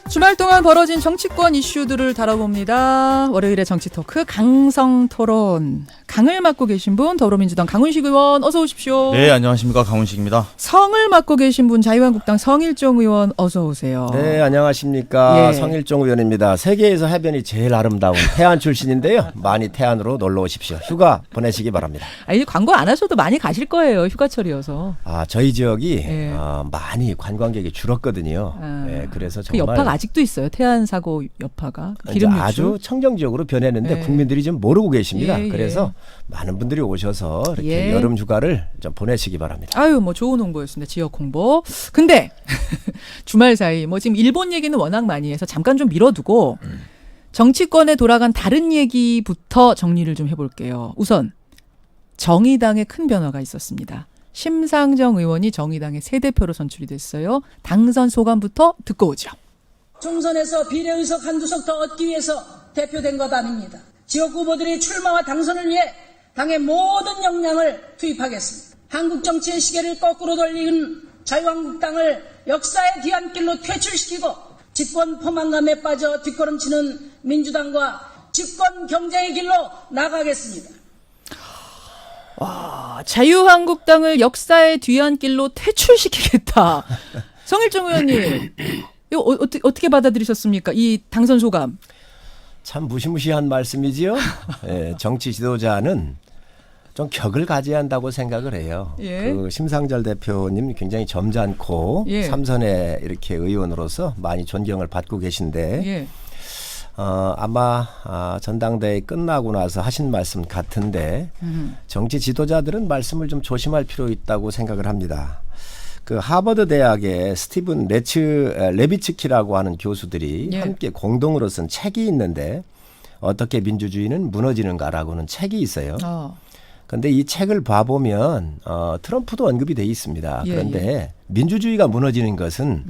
주말 동안 벌어진 정치권 이슈들을 다뤄봅니다. 월요일의 정치토크 강성토론. 강을 맡고 계신 분 더불어민주당 강훈식 의원 어서 오십시오. 네, 안녕하십니까. 강훈식입니다. 성을 맡고 계신 분 자유한국당 성일종 의원 어서 오세요. 네, 안녕하십니까. 예. 성일종 의원입니다. 세계에서 해변이 제일 아름다운 태안 출신인데요. 많이 태안으로 놀러 오십시오. 휴가 보내시기 바랍니다. 아니 광고 안 하셔도 많이 가실 거예요. 휴가철이어서. 저희 지역이 예. 많이 관광객이 줄었거든요. 예, 그래서 그 정말 여파가 아직도 있어요. 태안 사고 여파가. 이제 기름 유출. 아주 청정 지역으로 변했는데 예. 국민들이 좀 모르고 계십니다. 예, 예. 그래서 많은 분들이 오셔서 이렇게 예. 여름 휴가를 좀 보내시기 바랍니다. 아유, 뭐 좋은 홍보였습니다. 지역 홍보. 근데 주말 사이 뭐 지금 일본 얘기는 워낙 많이 해서 잠깐 좀 미뤄두고 정치권에 돌아간 다른 얘기부터 정리를 좀 해볼게요. 우선 정의당에 큰 변화가 있었습니다. 심상정 의원이 정의당의 새 대표로 선출이 됐어요. 당선 소감부터 듣고 오죠. 총선에서 비례의석 한두 석 더 얻기 위해서 대표된 것 아닙니다. 지역 후보들의 출마와 당선을 위해 당의 모든 역량을 투입하겠습니다. 한국 정치의 시계를 거꾸로 돌리는 자유한국당을 역사의 뒤안길로 퇴출시키고 집권 포만감에 빠져 뒷걸음치는 민주당과 집권 경쟁의 길로 나가겠습니다. 자유한국당을 역사의 뒤안길로 퇴출시키겠다. 성일종 의원님, 이거 어떻게 받아들이셨습니까? 이 당선 소감. 참 무시무시한 말씀이지요. 예, 정치 지도자는 좀 격을 가져야 한다고 생각을 해요. 예. 그 심상정 대표님 굉장히 점잖고 예. 삼선의 이렇게 의원으로서 많이 존경을 받고 계신데 예. 아마 전당대회 끝나고 나서 하신 말씀 같은데 정치 지도자들은 말씀을 좀 조심할 필요 있다고 생각을 합니다. 그 하버드 대학의 스티븐 레비츠키라고 하는 교수들이 예. 함께 공동으로 쓴 책이 있는데 어떻게 민주주의는 무너지는가라고는 책이 있어요. 그런데 이 책을 봐보면 트럼프도 언급이 돼 있습니다. 예, 그런데 민주주의가 무너지는 것은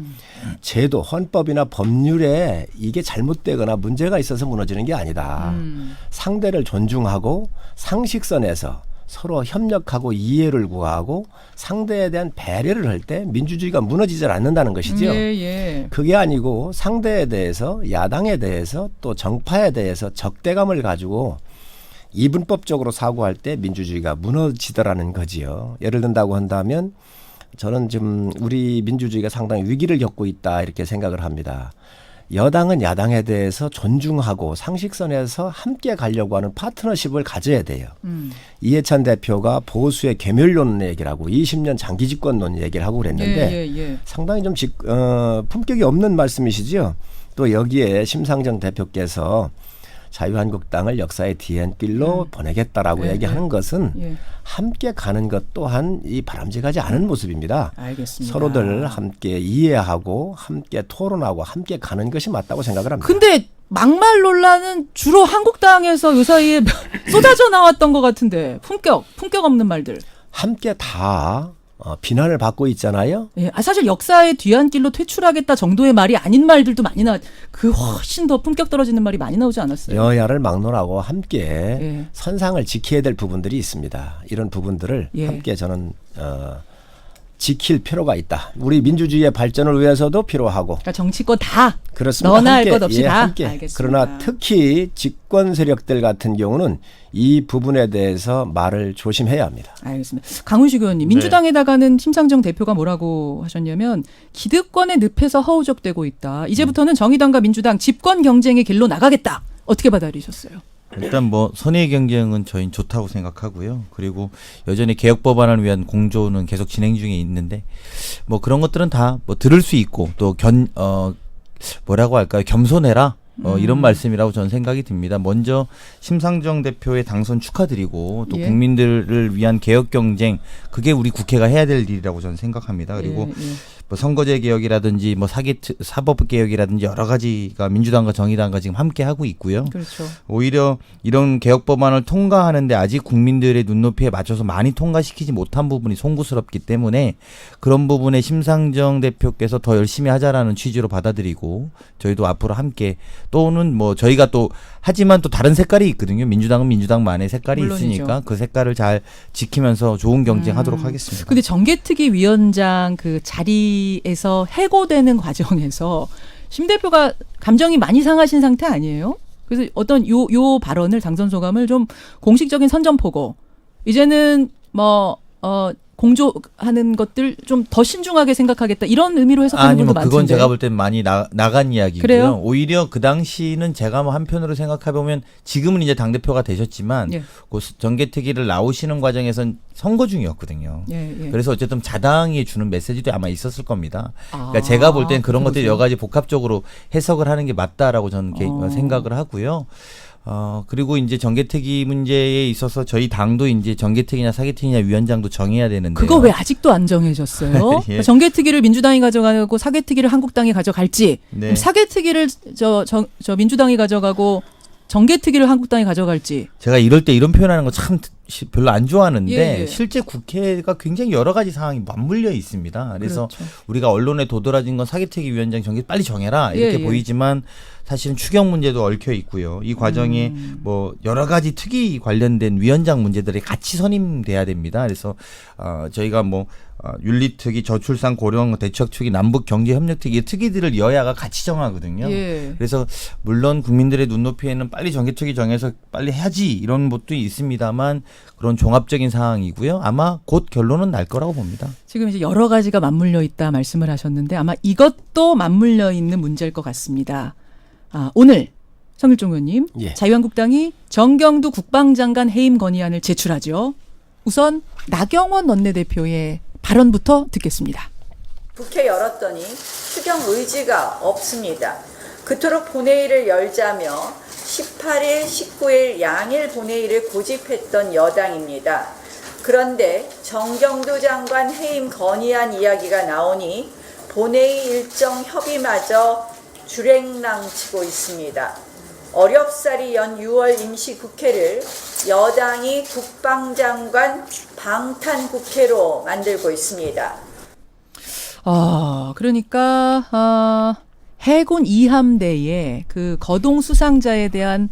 제도, 헌법이나 법률에 이게 잘못되거나 문제가 있어서 무너지는 게 아니다. 상대를 존중하고 상식선에서 서로 협력하고 이해를 구하고 상대에 대한 배려를 할 때 민주주의가 무너지지 않는다는 것이죠. 예. 그게 아니고 상대에 대해서 야당에 대해서 또 정파에 대해서 적대감을 가지고 이분법적으로 사고할 때 민주주의가 무너지더라는 거지요. 예를 든다고 한다면 저는 지금 우리 민주주의가 상당히 위기를 겪고 있다 이렇게 생각을 합니다. 여당은 야당에 대해서 존중하고 상식선에서 함께 가려고 하는 파트너십을 가져야 돼요. 이해찬 대표가 보수의 괴멸론 얘기를 하고 20년 장기 집권론 얘기를 하고 그랬는데 상당히 좀 품격이 없는 말씀이시죠. 또 여기에 심상정 대표께서 자유한국당을 역사의 뒤안길로 보내겠다라고 얘기하는 것은 함께 가는 것 또한 이 바람직하지 않은 모습입니다. 알겠습니다. 서로들 함께 이해하고 함께 토론하고 함께 가는 것이 맞다고 생각을 합니다. 근데 막말 논란은 주로 한국당에서 요 사이에 쏟아져 나왔던 것 같은데 품격 없는 말들. 함께 다 비난을 받고 있잖아요. 예, 사실 역사의 뒤안길로 퇴출하겠다 정도의 말이 아닌 말들도 많이 그 훨씬 더 품격 떨어지는 말이 많이 나오지 않았어요? 여야를 막론하고 함께 예. 선상을 지켜야 될 부분들이 있습니다. 이런 부분들을 예. 함께 저는 지킬 필요가 있다. 우리 민주주의의 발전을 위해서도 필요하고. 그러니까 정치권 다 그렇습니다. 너나 할 함께, 것 없이 다. 함께. 알겠습니다. 그러나 특히 집권 세력들 같은 경우는 이 부분에 대해서 말을 조심해야 합니다. 알겠습니다. 강훈식 의원님, 민주당에다가는 심상정 대표가 뭐라고 하셨냐면 기득권의 늪에서 허우적대고 있다. 이제부터는 정의당과 민주당 집권 경쟁의 길로 나가겠다. 어떻게 받아들이셨어요? 일단 뭐 선의의 경쟁은 저희는 좋다고 생각하고요. 그리고 여전히 개혁 법안을 위한 공조는 계속 진행 중에 있는데 뭐 그런 것들은 다 뭐 들을 수 있고 또 뭐라고 할까요? 겸손해라. 이런 말씀이라고 저는 생각이 듭니다. 먼저 심상정 대표의 당선 축하드리고 또 예. 국민들을 위한 개혁 경쟁 그게 우리 국회가 해야 될 일이라고 저는 생각합니다. 그리고 뭐 선거제 개혁이라든지 뭐 사법 개혁이라든지 여러 가지가 민주당과 정의당과 지금 함께 하고 있고요. 그렇죠. 오히려 이런 개혁 법안을 통과하는데 아직 국민들의 눈높이에 맞춰서 많이 통과시키지 못한 부분이 송구스럽기 때문에 그런 부분에 심상정 대표께서 더 열심히 하자라는 취지로 받아들이고 저희도 앞으로 함께 또는 뭐 저희가 또 하지만 또 다른 색깔이 있거든요. 민주당은 민주당만의 색깔이 물론이죠. 있으니까 그 색깔을 잘 지키면서 좋은 경쟁하도록 하겠습니다. 근데 정개특위 위원장 그 자리 자리에서 해고되는 과정에서 심 대표가 감정이 많이 상하신 상태 아니에요? 그래서 어떤 요 발언을 당선 소감을 좀 공식적인 선전포고 이제는 공조하는 것들 좀 더 신중하게 생각하겠다 이런 의미로 해석하는 아니 분도 뭐 그건 많던데. 제가 볼 땐 많이 나간 이야기고요. 그래요? 오히려 그 당시는 제가 뭐 한편으로 생각해 보면 지금은 이제 당 대표가 되셨지만 예. 그 정계특위를 나오시는 과정에선 선거 중이었거든요. 예. 그래서 어쨌든 자당이 주는 메시지도 아마 있었을 겁니다. 아, 그러니까 제가 볼 땐 그런 것들이 그러세요? 여러 가지 복합적으로 해석을 하는 게 맞다라고 저는 어. 생각을 하고요. 그리고 이제 정계특위 문제에 있어서 저희 당도 이제 정계특위냐 사개특위냐 위원장도 정해야 되는데. 그거 왜 아직도 안 정해졌어요? 예. 정계특위를 민주당이 가져가고 사개특위를 한국당이 가져갈지, 네. 그럼 사개특위를 저 민주당이 가져가고 정계특위를 한국당이 가져갈지. 제가 이럴 때 이런 표현하는 거 참 별로 안 좋아하는데 예. 실제 국회가 굉장히 여러 가지 상황이 맞물려 있습니다. 그래서 그렇죠. 우리가 언론에 도드라진 건 사개특위 위원장 정계 빨리 정해라 이렇게 예. 보이지만 사실은 추경 문제도 얽혀 있고요. 이 과정에 뭐 여러 가지 특위 관련된 위원장 문제들이 같이 선임돼야 됩니다. 그래서 저희가 뭐 윤리특위, 저출산 고령 대책특위, 남북경제협력특위 특위들을 여야가 같이 정하거든요. 예. 그래서 물론 국민들의 눈높이에는 빨리 정계특위 정해서 빨리 해야지 이런 것도 있습니다만 그런 종합적인 상황이고요. 아마 곧 결론은 날 거라고 봅니다. 지금 이제 여러 가지가 맞물려 있다 말씀을 하셨는데 아마 이것도 맞물려 있는 문제일 것 같습니다. 오늘 성일종 의원님, 예. 자유한국당이 정경두 국방장관 해임 건의안을 제출하죠. 우선 나경원 원내대표의 발언부터 듣겠습니다. 국회 열었더니 추경 의지가 없습니다. 그토록 본회의를 열자며 18일, 19일 양일 본회의를 고집했던 여당입니다. 그런데 정경두 장관 해임 건의안 이야기가 나오니 본회의 일정 협의마저 주랭랑치고 있습니다. 어렵사리 연 6월 임시국회를 여당이 국방장관 방탄국회로 만들고 있습니다. 그러니까 해군 2함대의 그 거동 수상자에 대한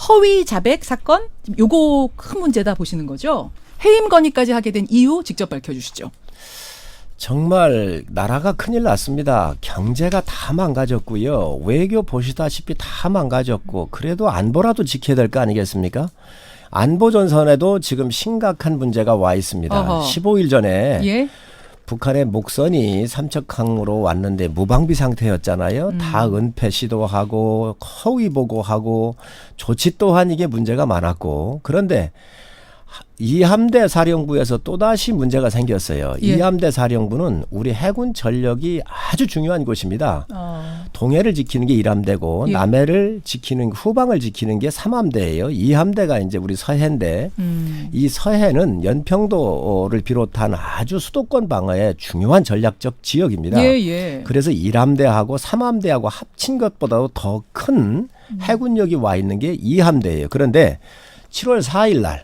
허위 자백 사건 요거 큰 문제다 보시는 거죠? 해임 건의까지 하게 된 이유 직접 밝혀주시죠. 정말 나라가 큰일 났습니다. 경제가 다 망가졌고요. 외교 보시다시피 다 망가졌고 그래도 안보라도 지켜야 될 거 아니겠습니까? 안보 전선에도 지금 심각한 문제가 와 있습니다. 어허. 15일 전에 예. 북한의 목선이 삼척항으로 왔는데 무방비 상태였잖아요. 다 은폐 시도하고 허위 보고하고 조치 또한 이게 문제가 많았고 그런데 이함대 사령부에서 또다시 문제가 생겼어요. 예. 이함대 사령부는 우리 해군 전력이 아주 중요한 곳입니다. 동해를 지키는 게 1함대고 예. 남해를 지키는 후방을 지키는 게 3함대예요. 2함대가 이제 우리 서해인데 이 서해는 연평도를 비롯한 아주 수도권 방어의 중요한 전략적 지역입니다. 예. 그래서 1함대하고 3함대하고 합친 것보다도 더 큰 해군력이 와 있는 게 2함대예요. 그런데 7월 4일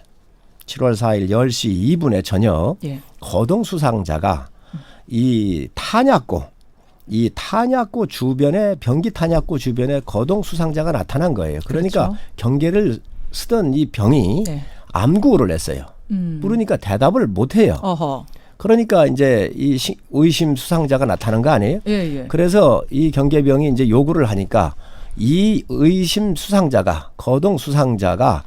10시 2분에 저녁 예. 거동 수상자가 이 탄약고 주변에 병기 탄약고 주변에 거동 수상자가 나타난 거예요. 그러니까 그렇죠. 경계를 쓰던 이 병이 네. 암구호를 냈어요. 부르니까 대답을 못 해요. 어허. 그러니까 이제 이 의심 수상자가 나타난 거 아니에요? 예. 그래서 이 경계병이 이제 요구를 하니까 이 의심 수상자가 거동 수상자가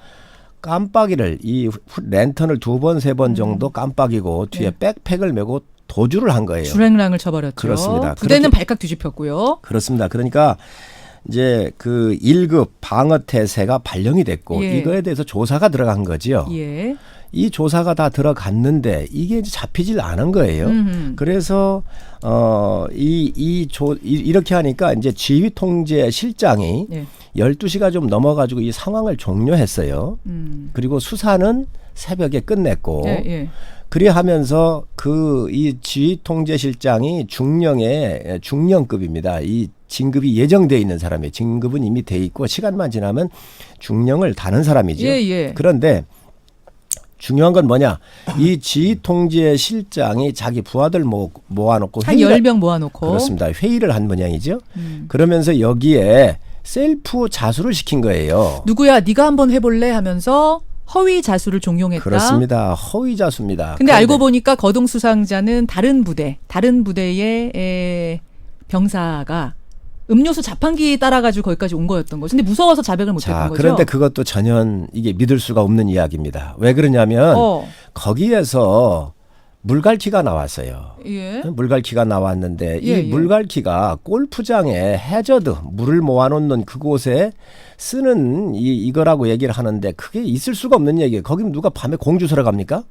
깜빡이를 이 랜턴을 2번 3번 정도 깜빡이고 뒤에 백팩을 메고 도주를 한 거예요. 주랭랑을 쳐버렸죠. 그렇습니다. 부대는 그렇게- 발칵 뒤집혔고요. 그렇습니다. 그러니까 이제 그 1급 방어 태세가 발령이 됐고 예. 이거에 대해서 조사가 들어간 거지요. 예. 이 조사가 다 들어갔는데 이게 이제 잡히질 않은 거예요. 그래서 이렇게 하니까 이제 지휘 통제 실장이 예. 12시가 좀 넘어가지고 이 상황을 종료했어요. 그리고 수사는 새벽에 끝냈고 예. 그리하면서 이 지휘 통제 실장이 중령급입니다. 이 진급이 예정돼 있는 사람이에요. 진급은 이미 돼 있고 시간만 지나면 중령을 다는 사람이죠. 예. 그런데 중요한 건 뭐냐? 이 지휘 통제 실장이 자기 부하들 모아놓고 한 10명 모아놓고. 그렇습니다. 회의를 한 모양이죠. 그러면서 여기에 셀프 자수를 시킨 거예요. 누구야 네가 한번 해볼래 하면서 허위 자수를 종용했다. 그렇습니다. 허위 자수입니다. 근데 알고 보니까 거동 수상자는 다른 부대의 병사가 음료수 자판기 따라가지고 거기까지 온 거였던 거죠. 근데 무서워서 자백을 못했던 거죠. 그런데 그것도 전혀 이게 믿을 수가 없는 이야기입니다. 왜 그러냐면 거기에서 물갈퀴가 나왔어요. 예. 물갈퀴가 나왔는데 예, 이 물갈퀴가 골프장에 해저드 물을 모아놓는 그곳에 쓰는 이거라고 얘기를 하는데 그게 있을 수가 없는 얘기예요. 거기는 누가 밤에 공주서러 갑니까?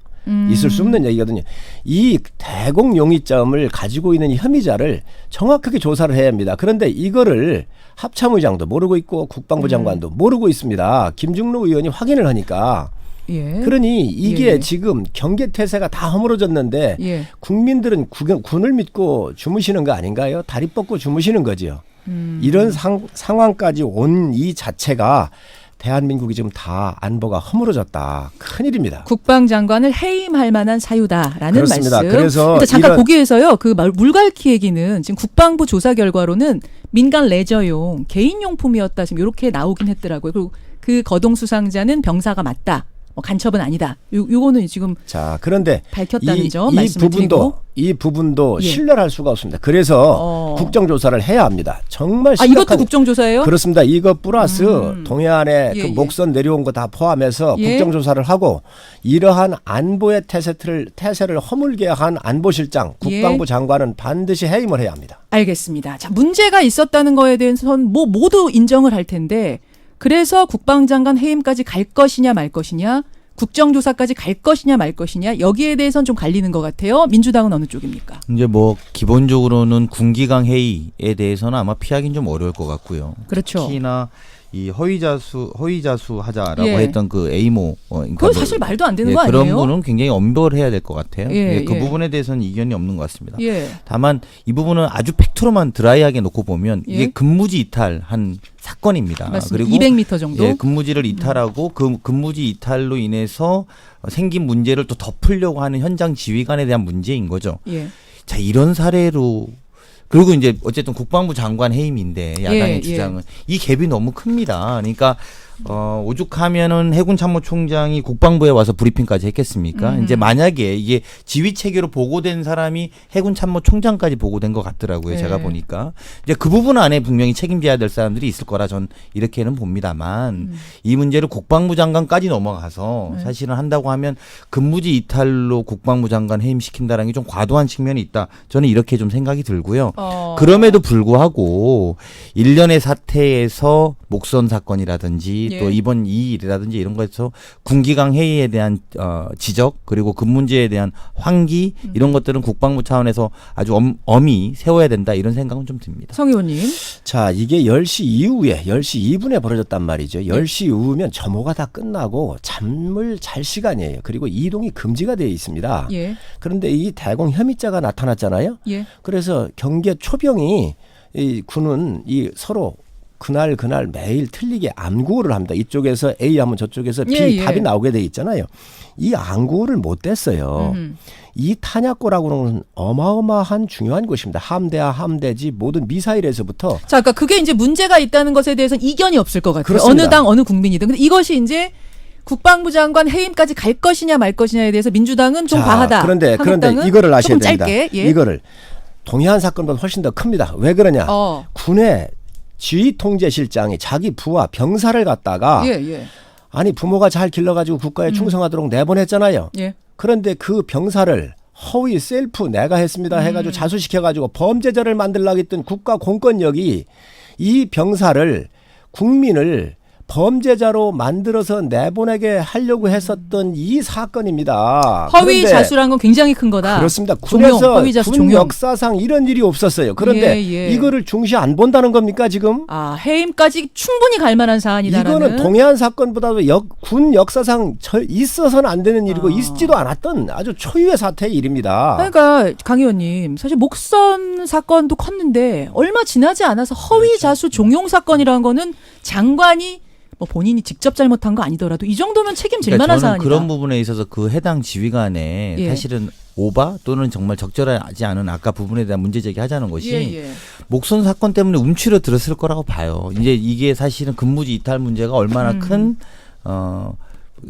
있을 수 없는 얘기거든요. 이 대공 용의점을 가지고 있는 이 혐의자를 정확하게 조사를 해야 합니다. 그런데 이거를 합참의장도 모르고 있고 국방부 장관도 모르고 있습니다. 김중로 의원이 확인을 하니까. 예. 그러니 이게 예. 지금 경계태세가 다 허물어졌는데 예. 국민들은 군을 믿고 주무시는 거 아닌가요? 다리 뻗고 주무시는 거죠. 이런 상황까지 온 이 자체가 대한민국이 지금 다 안보가 허물어졌다. 큰일입니다. 국방장관을 해임할 만한 사유다라는 그렇습니다. 말씀. 그래서 근데 잠깐 거기에서요. 그 물갈퀴 얘기는 지금 국방부 조사 결과로는 민간 레저용 개인용품이었다. 지금 이렇게 나오긴 했더라고요. 그리고 그 거동 수상자는 병사가 맞다. 간첩은 아니다. 요거는 지금 자, 그런데 밝혔다는 점 말씀을 드리고. 이 부분도 예. 신뢰를 할 수가 없습니다. 그래서 국정조사를 해야 합니다. 정말 심각한. 이것도 국정조사예요? 그렇습니다. 이거 플러스 동해안에 예, 그 예. 목선 내려온 거 다 포함해서 예. 국정조사를 하고 이러한 안보의 태세를 허물게 한 안보실장, 국방부 예. 장관은 반드시 해임을 해야 합니다. 알겠습니다. 자, 문제가 있었다는 거에 대해서는 뭐 모두 인정을 할 텐데 그래서 국방장관 해임까지 갈 것이냐 말 것이냐 국정조사까지 갈 것이냐 말 것이냐 여기에 대해서는 좀 갈리는 것 같아요. 민주당은 어느 쪽입니까? 이제 뭐 기본적으로는 군기강 회의에 대해서는 아마 피하기는 좀 어려울 것 같고요. 그렇죠. 특히나 이 허위자수 하자라고 예. 했던 그 에이모 그러니까 그건 사실 말도 안 되는 예, 거 아니에요? 그런 부분은 굉장히 엄벌을 해야 될 것 같아요. 예, 예, 그 예. 부분에 대해서는 이견이 없는 것 같습니다. 예. 다만 이 부분은 아주 팩트로만 드라이하게 놓고 보면 예. 이게 근무지 이탈한 사건입니다. 맞습니다. 그리고 200m 정도. 예, 근무지를 이탈하고 그 근무지 이탈로 인해서 생긴 문제를 또 덮으려고 하는 현장 지휘관에 대한 문제인 거죠. 예. 자, 이런 사례로 그리고 이제 어쨌든 국방부 장관 해임인데 야당의 예, 주장은 이 갭이 너무 큽니다. 그러니까 오죽하면은 해군 참모총장이 국방부에 와서 브리핑까지 했겠습니까? 이제 만약에 이게 지휘 체계로 보고된 사람이 해군 참모총장까지 보고된 것 같더라고요. 네. 제가 보니까 이제 그 부분 안에 분명히 책임져야 될 사람들이 있을 거라 전 이렇게는 봅니다만 이 문제를 국방부 장관까지 넘어가서 사실은 한다고 하면 근무지 이탈로 국방부 장관 해임시킨다는 게 좀 과도한 측면이 있다. 저는 이렇게 좀 생각이 들고요. 그럼에도 불구하고 일련의 사태에서 목선 사건이라든지 예. 또 이번 이 일이라든지 이런 거에서 군기강 회의에 대한 지적 그리고 그 문제에 대한 환기 이런 것들은 국방부 차원에서 아주 엄히 세워야 된다 이런 생각은 좀 듭니다. 성 의원님. 자, 이게 10시 이후에 10시 2분에 벌어졌단 말이죠. 10시 이후면 점호가 다 끝나고 잠을 잘 시간이에요. 그리고 이동이 금지가 되어 있습니다. 예. 그런데 이 대공 혐의자가 나타났잖아요. 예. 그래서 경계 초병이 이 군은 이 서로 그날 매일 틀리게 암구호를 합니다. 이쪽에서 A 하면 저쪽에서 B 예, 예. 답이 나오게 돼 있잖아요. 이 암구호를 못 댔어요. 이 탄약고라고는 어마어마한 중요한 곳입니다. 함대와 함대지 모든 미사일에서부터 자, 그러니까 그게 이제 문제가 있다는 것에 대해서는 이견이 없을 것 같아요. 그렇습니다. 어느 당 어느 국민이든. 근데 이것이 이제 국방부 장관 해임까지 갈 것이냐 말 것이냐에 대해서 민주당은 좀 자, 과하다. 그런데 한국당은 이거를 아셔야 조금 됩니다. 짧게. 예. 이거를 동해안 사건보다 훨씬 더 큽니다. 왜 그러냐? 군의 지휘통제실장이 자기 부하 병사를 갖다가 예. 아니 부모가 잘 길러가지고 국가에 충성하도록 내보냈잖아요. 예. 그런데 그 병사를 허위 셀프 내가 했습니다 해가지고 자수시켜가지고 범죄자를 만들려고 했던 국가 공권력이 이 병사를 국민을 범죄자로 만들어서 내보내게 하려고 했었던 이 사건입니다. 허위 그런데 자수란 건 굉장히 큰 거다. 그렇습니다. 종용, 군에서 허위 자수 군 종용. 역사상 이런 일이 없었어요. 그런데 예. 이거를 중시 안 본다는 겁니까 지금? 아, 해임까지 충분히 갈 만한 사안이다라는. 이거는 동해안 사건보다도 군 역사상 있어서는 안 되는 일이고 있지도 않았던 아주 초유의 사태의 일입니다. 그러니까 강 의원님 사실 목선 사건도 컸는데 얼마 지나지 않아서 허위 그렇죠. 자수 종용 사건이라는 거는 장관이 뭐 본인이 직접 잘못한 거 아니더라도 이 정도면 책임질 그러니까 만한 저는 사안이다. 그런 부분에 있어서 그 해당 지휘관에 예. 사실은 오바 또는 정말 적절하지 않은 아까 부분에 대한 문제 제기하자는 것이 예. 목선 사건 때문에 움츠려 들었을 거라고 봐요. 이제 이게 사실은 근무지 이탈 문제가 얼마나 큰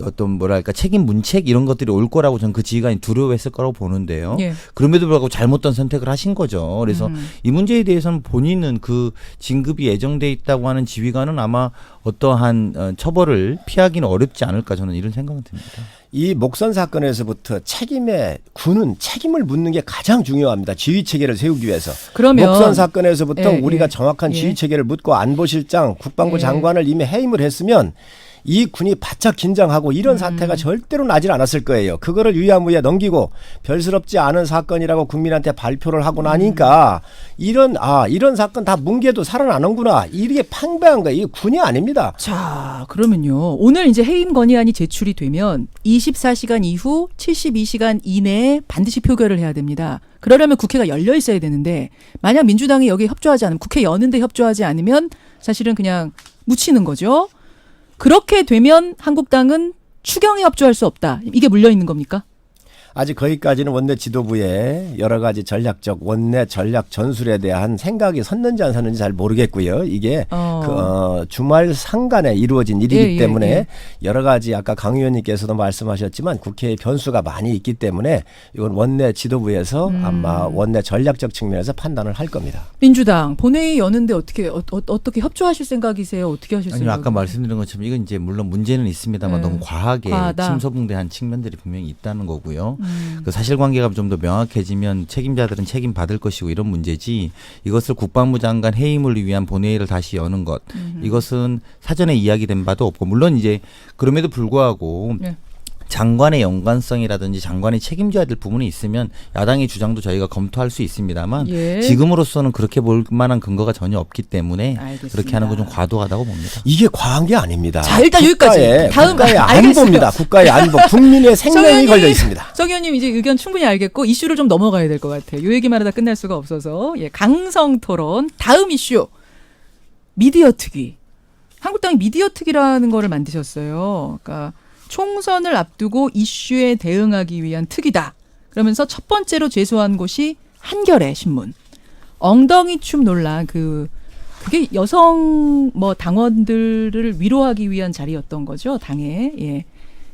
어떤 뭐랄까 책임 문책 이런 것들이 올 거라고 저는 그 지휘관이 두려워했을 거라고 보는데요. 예. 그럼에도 불구하고 잘못된 선택을 하신 거죠. 그래서 이 문제에 대해서는 본인은 그 진급이 예정돼 있다고 하는 지휘관은 아마 어떠한 처벌을 피하기는 어렵지 않을까 저는 이런 생각은 듭니다. 이 목선 사건에서부터 군은 책임을 묻는 게 가장 중요합니다. 지휘 체계를 세우기 위해서. 그러면 목선 사건에서부터 예, 우리가 예. 정확한 예. 지휘 체계를 묻고 안보실장, 국방부 예. 장관을 이미 해임을 했으면 이 군이 바짝 긴장하고 이런 사태가 절대로 나질 않았을 거예요. 그거를 유야무야 넘기고 별스럽지 않은 사건이라고 국민한테 발표를 하고 나니까 이런 사건 다 뭉개도 살아나는구나. 이게 팽배한 거예요. 이게 군이 아닙니다. 자, 그러면요. 오늘 이제 해임 건의안이 제출이 되면 24시간 이후 72시간 이내에 반드시 표결을 해야 됩니다. 그러려면 국회가 열려 있어야 되는데 만약 민주당이 여기 협조하지 않으면 국회 여는데 협조하지 않으면 사실은 그냥 묻히는 거죠. 그렇게 되면 한국당은 추경에 협조할 수 없다. 이게 물려 있는 겁니까? 아직 거기까지는 원내 지도부의 여러 가지 전략적 원내 전략 전술에 대한 생각이 섰는지 안 섰는지 잘 모르겠고요. 이게 주말 상간에 이루어진 일이기 때문에 여러 가지 아까 강 의원님께서도 말씀하셨지만 국회의 변수가 많이 있기 때문에 이건 원내 지도부에서 아마 원내 전략적 측면에서 판단을 할 겁니다. 민주당 본회의 여는데 어떻게 협조하실 생각이세요? 어떻게 하실 아니 생각이세요? 아까 말씀드린 것처럼 이건 이제 물론 문제는 있습니다만 네. 너무 과하게 과하다. 침소봉대한 측면들이 분명히 있다는 거고요. 그 사실관계가 좀 더 명확해지면 책임자들은 책임받을 것이고 이런 문제지 이것을 국방부 장관 해임을 위한 본회의를 다시 여는 것 이것은 사전에 이야기된 바도 없고 물론 이제 그럼에도 불구하고 네. 장관의 연관성이라든지 장관이 책임져야 될 부분이 있으면 야당의 주장도 저희가 검토할 수 있습니다만 예. 지금으로서는 그렇게 볼 만한 근거가 전혀 없기 때문에 알겠습니다. 그렇게 하는 건 좀 과도하다고 봅니다. 이게 과한 게 아닙니다. 자, 일단 여기까지. 다음 국가의 알겠어요. 안보입니다. 국가의 안보, 국민의 생명이 걸려 있습니다. 정 의원님 이제 의견 충분히 알겠고 이슈를 좀 넘어가야 될 것 같아요. 요 얘기만 하다 끝날 수가 없어서 강성 토론 다음 이슈 미디어 특위. 한국당이 미디어 특위라는 거를 만드셨어요. 그러니까 총선을 앞두고 이슈에 대응하기 위한 특위다. 그러면서 첫 번째로 제소한 곳이 한겨레 신문. 엉덩이춤 논란 그게 여성 당원들을 위로하기 위한 자리였던 거죠. 당에. 예.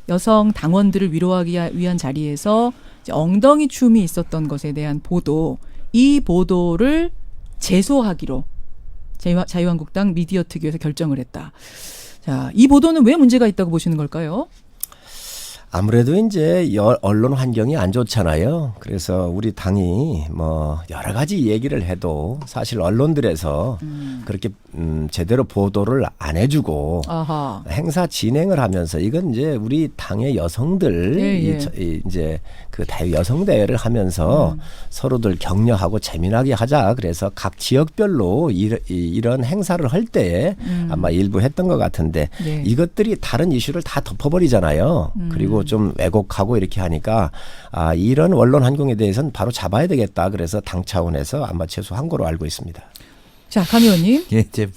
여성 당원들을 위로하기 위한 자리에서 이제 엉덩이춤이 있었던 것에 대한 보도. 이 보도를 제소하기로 자유한국당 미디어 특위에서 결정을 했다. 자, 이 보도는 왜 문제가 있다고 보시는 걸까요? 아무래도 이제 언론 환경이 안 좋잖아요. 그래서 우리 당이 여러 가지 얘기를 해도 사실 언론들에서 그렇게 제대로 보도를 안 해주고 아하. 행사 진행을 하면서 이건 이제 우리 당의 여성들 이제 그 여성 대회를 하면서 서로들 격려하고 재미나게 하자. 그래서 각 지역별로 이런 행사를 할 때에 아마 일부 했던 것 같은데 네. 이것들이 다른 이슈를 다 덮어버리잖아요. 그리고 좀 왜곡하고 이렇게 하니까 이런 언론 환경에 대해서는 바로 잡아야 되겠다. 그래서 당 차원에서 아마 최소한 거로 알고 있습니다. 자, 강 의원님. 예, 이제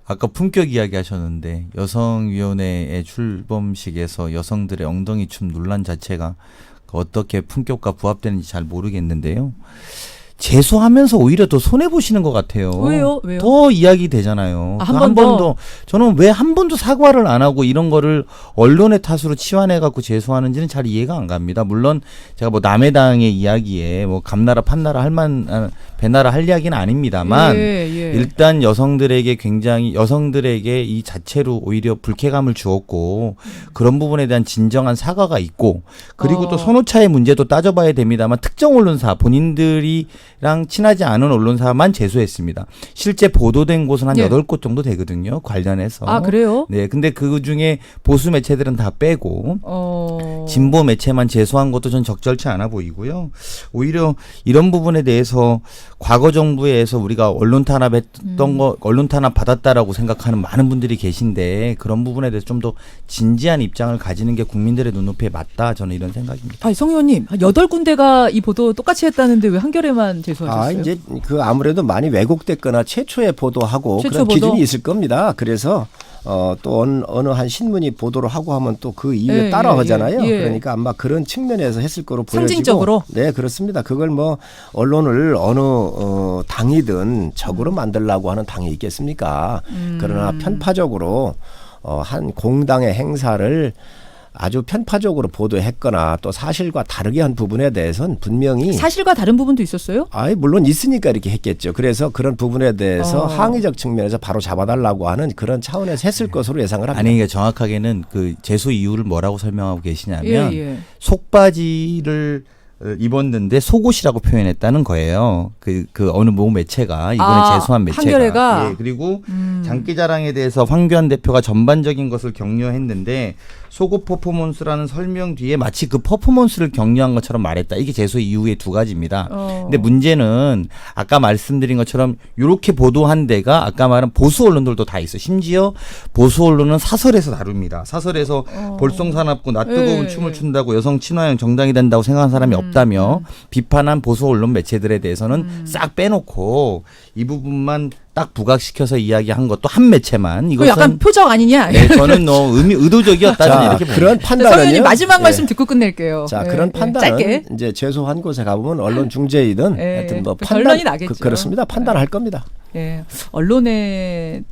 아까 품격 이야기 하셨는데 여성위원회의 출범식에서 여성들의 엉덩이 춤 논란 자체가 어떻게 품격과 부합되는지 잘 모르겠는데요. 제소하면서 오히려 더 손해 보시는 것 같아요. 왜요? 더 이야기 되잖아요. 한 번 더. 저는 왜 한 번도 사과를 안 하고 이런 거를 언론의 탓으로 치환해 갖고 제소하는지는 잘 이해가 안 갑니다. 물론 제가 남의 당의 이야기에 감나라 판나라 배나라 할 이야기는 아닙니다만 일단 여성들에게 이 자체로 오히려 불쾌감을 주었고 그런 부분에 대한 진정한 사과가 있고 그리고 또 선호차의 문제도 따져봐야 됩니다만 특정 언론사 본인들이랑 친하지 않은 언론사만 제소했습니다. 실제 보도된 곳은 한 8곳 정도 되거든요. 관련해서. 아, 그래요? 네. 근데 그 중에 보수 매체들은 다 빼고 진보 매체만 제소한 것도 전 적절치 않아 보이고요. 오히려 이런 부분에 대해서 과거 정부에서 우리가 언론 탄압했던 언론 탄압 받았다라고 생각하는 많은 분들이 계신데 그런 부분에 대해서 좀 더 진지한 입장을 가지는 게 국민들의 눈높이에 맞다. 저는 이런 생각입니다. 성 의원님, 8군데가 이 보도 똑같이 했다는데 왜 한겨레만 제소하셨어요? 이제 아무래도 많이 왜곡됐거나 최초에 보도하고 그런 보도? 기준이 있을 겁니다. 그래서 또 어느 한 신문이 보도를 하고 하면 또 그 이유에 따라 하잖아요. 그러니까 아마 그런 측면에서 했을 거로 보여지고. 상징적으로? 네, 그렇습니다. 그걸 언론을 어느 당이든 적으로 만들려고 하는 당이 있겠습니까? 그러나 편파적으로 한 공당의 행사를 아주 편파적으로 보도했거나 또 사실과 다르게 한 부분에 대해서는 분명히 사실과 다른 부분도 있었어요? 물론 있으니까 이렇게 했겠죠. 그래서 그런 부분에 대해서 항의적 측면에서 바로 잡아달라고 하는 그런 차원에서 했을 것으로 예상을 합니다. 아니 그러니까 정확하게는 그 제소 이유를 뭐라고 설명하고 계시냐면 예. 속바지를 입었는데 속옷이라고 표현했다는 거예요. 그 어느 모 매체가 이번에 제소한 매체가. 한겨레가? 예, 그리고 장기자랑에 대해서 황교안 대표가 전반적인 것을 격려했는데 속옷 퍼포먼스라는 설명 뒤에 마치 그 퍼포먼스를 격려한 것처럼 말했다. 이게 제소 이후의 두 가지입니다. 근데 문제는 아까 말씀드린 것처럼 이렇게 보도한 데가 아까 말한 보수 언론들도 다 있어. 심지어 보수 언론은 사설에서 다룹니다. 사설에서 볼썽사납고 나 뜨거운 예. 춤을 춘다고 여성 친화형 정당이 된다고 생각하는 사람이 없다며 비판한 보수 언론 매체들에 대해서는 싹 빼놓고 이 부분만 딱 부각시켜서 이야기한 것도 한 매체만 그 이것은 약간 표정 아니냐? 네, 저는 의도적이었다 저는 이렇게 봅니다. 그런 성현님 판단은요. 마지막 말씀 듣고 끝낼게요. 자, 예, 그런 예. 판단은 짧게. 이제 제소한 곳에 가보면 언론 중재이든 예, 하여튼 뭐 그 판단 결론이 나겠죠. 그렇습니다. 판단할 겁니다. 예. 언론에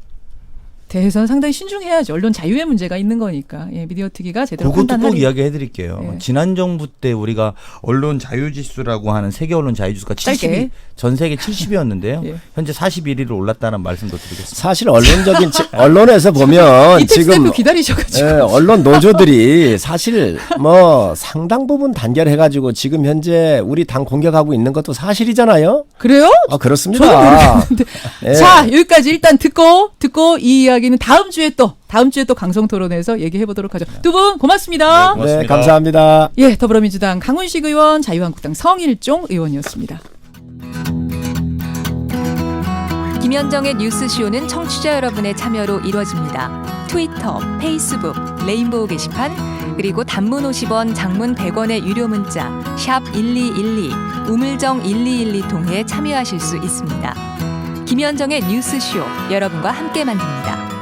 대해서는 상당히 신중해야죠. 언론 자유의 문제가 있는 거니까. 예, 미디어 특위가 제대로 그것도 꼭 판단하리. 이야기해 드릴게요. 예. 지난 정부 때 우리가 언론 자유지수라고 하는 세계 언론 자유지수가 짧게. 70이 전 세계 70이었는데요. 예. 현재 41위로 올랐다는 말씀도 드리겠습니다. 사실 언론적인 언론에서 보면 이택스 지금 대표 기다리셔가지고. 언론 노조들이 사실 뭐 상당 부분 단결해가지고 지금 현재 우리 당 공격하고 있는 것도 사실이잖아요. 그래요? 그렇습니다. 저는 모르겠는데. 예. 자, 여기까지 일단 듣고 이 이야기는 다음 주에 또 강성 토론에서 얘기해 보도록 하죠. 두 분 고맙습니다. 네, 고맙습니다. 네, 감사합니다. 예, 더불어민주당 강훈식 의원, 자유한국당 성일종 의원이었습니다. 김현정의 뉴스쇼는 청취자 여러분의 참여로 이루어집니다. 트위터, 페이스북, 레인보우 게시판, 그리고 단문 50원, 장문 100원의 유료 문자 샵 1212, 우물정 1212 통해 참여하실 수 있습니다. 김현정의 뉴스쇼, 여러분과 함께 만듭니다.